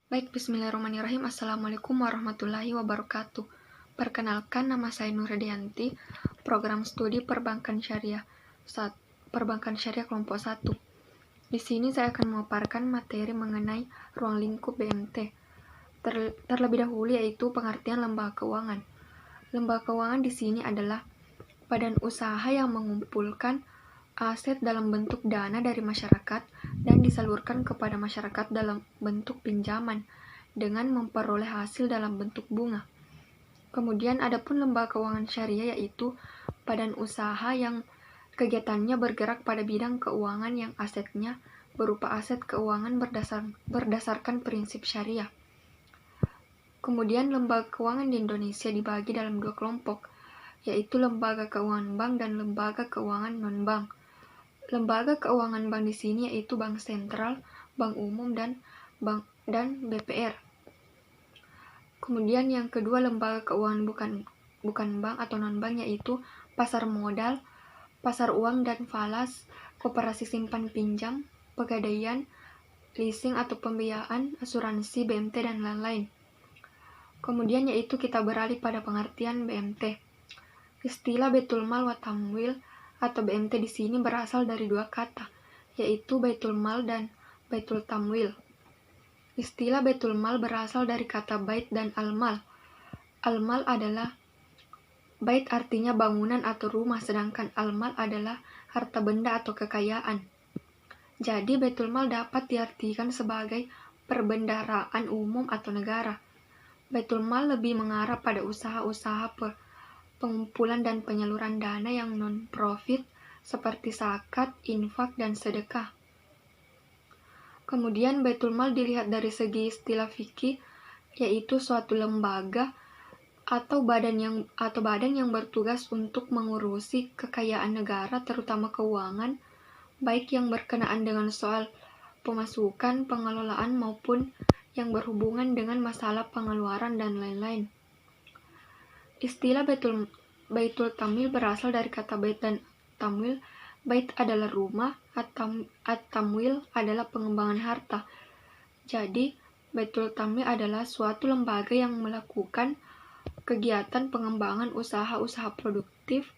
Baik, bismillahirrahmanirrahim. Assalamualaikum warahmatullahi wabarakatuh. Perkenalkan, nama saya Nurhadianti, program studi Perbankan Syariah Perbankan Syariah kelompok 1. Di sini saya akan memaparkan materi mengenai ruang lingkup BMT. Terlebih dahulu yaitu pengertian lembaga keuangan. Lembaga keuangan di sini adalah badan usaha yang mengumpulkan aset dalam bentuk dana dari masyarakat dan disalurkan kepada masyarakat dalam bentuk pinjaman dengan memperoleh hasil dalam bentuk bunga. Kemudian adapun lembaga keuangan syariah yaitu badan usaha yang kegiatannya bergerak pada bidang keuangan yang asetnya berupa aset keuangan berdasarkan prinsip syariah. Kemudian lembaga keuangan di Indonesia dibagi dalam dua kelompok, yaitu lembaga keuangan bank dan lembaga keuangan non-bank. Lembaga keuangan bank di sini yaitu Bank Sentral, Bank Umum, dan BPR. Kemudian yang kedua lembaga keuangan bukan bank atau non-bank yaitu pasar modal, pasar uang dan falas, koperasi simpan pinjam, pegadaian, leasing atau pembiayaan, asuransi, BMT, dan lain-lain. Kemudian yaitu kita beralih pada pengertian BMT. Istilah Baitul Mal wa Tamwil atau BMT di sini berasal dari dua kata, yaitu Baitul Mal dan Baitul Tamwil. Istilah Baitul Mal berasal dari kata bait dan al-mal. Al-mal adalah bait artinya bangunan atau rumah, sedangkan al-mal adalah harta benda atau kekayaan. Jadi Baitul Mal dapat diartikan sebagai perbendaharaan umum atau negara. Baitul Mal lebih mengarah pada usaha-usaha pengumpulan dan penyaluran dana yang non-profit seperti zakat, infak, dan sedekah. Kemudian Baitul Mal dilihat dari segi istilah fikih, yaitu suatu lembaga atau badan yang bertugas untuk mengurusi kekayaan negara, terutama keuangan, baik yang berkenaan dengan soal pemasukan, pengelolaan, maupun yang berhubungan dengan masalah pengeluaran dan lain-lain. Istilah Baitul Tamwil berasal dari kata bait dan tamwil. Bait adalah rumah, at-tamwil adalah pengembangan harta. Jadi, Baitul Tamwil adalah suatu lembaga yang melakukan kegiatan pengembangan usaha-usaha produktif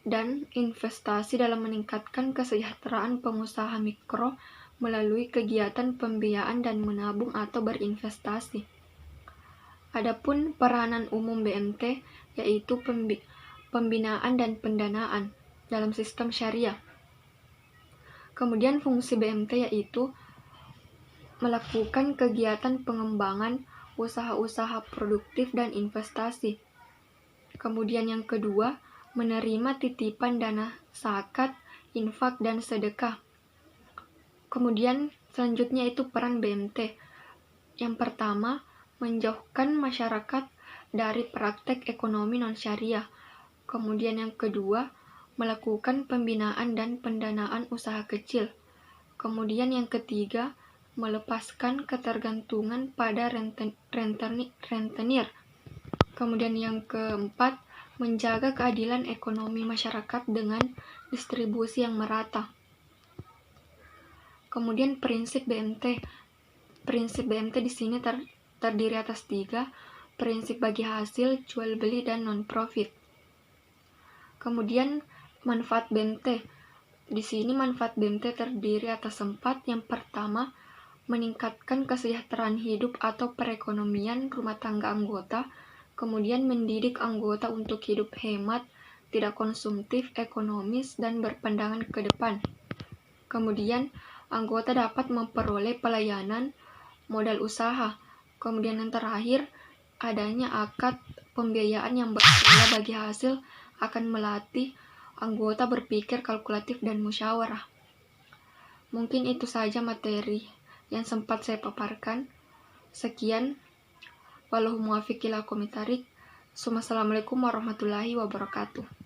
dan investasi dalam meningkatkan kesejahteraan pengusaha mikro melalui kegiatan pembiayaan dan menabung atau berinvestasi. Adapun peranan umum BMT yaitu pembinaan dan pendanaan dalam sistem syariah. Kemudian fungsi BMT yaitu melakukan kegiatan pengembangan usaha-usaha produktif dan investasi. Kemudian yang kedua, menerima titipan dana zakat, infak, dan sedekah. Kemudian selanjutnya itu peran BMT. Yang pertama, menjauhkan masyarakat dari praktek ekonomi non-syariah. Kemudian yang kedua, melakukan pembinaan dan pendanaan usaha kecil. Kemudian yang ketiga, melepaskan ketergantungan pada rentenir. Kemudian yang keempat, menjaga keadilan ekonomi masyarakat dengan distribusi yang merata. Kemudian prinsip BMT. Prinsip BMT di sini terdiri atas 3, prinsip bagi hasil, jual beli, dan non-profit. Kemudian manfaat BMT. Di sini manfaat BMT terdiri atas 4. Yang pertama, meningkatkan kesejahteraan hidup atau perekonomian rumah tangga anggota, kemudian mendidik anggota untuk hidup hemat, tidak konsumtif, ekonomis, dan berpandangan ke depan. Kemudian anggota dapat memperoleh pelayanan modal usaha. Kemudian yang terakhir, adanya akad pembiayaan yang berpola bagi hasil akan melatih anggota berpikir kalkulatif dan musyawarah. Mungkin itu saja materi yang sempat saya paparkan. Sekian. Wallahu muwaffiq ila aqwamit thoriq. Assalamualaikum warahmatullahi wabarakatuh.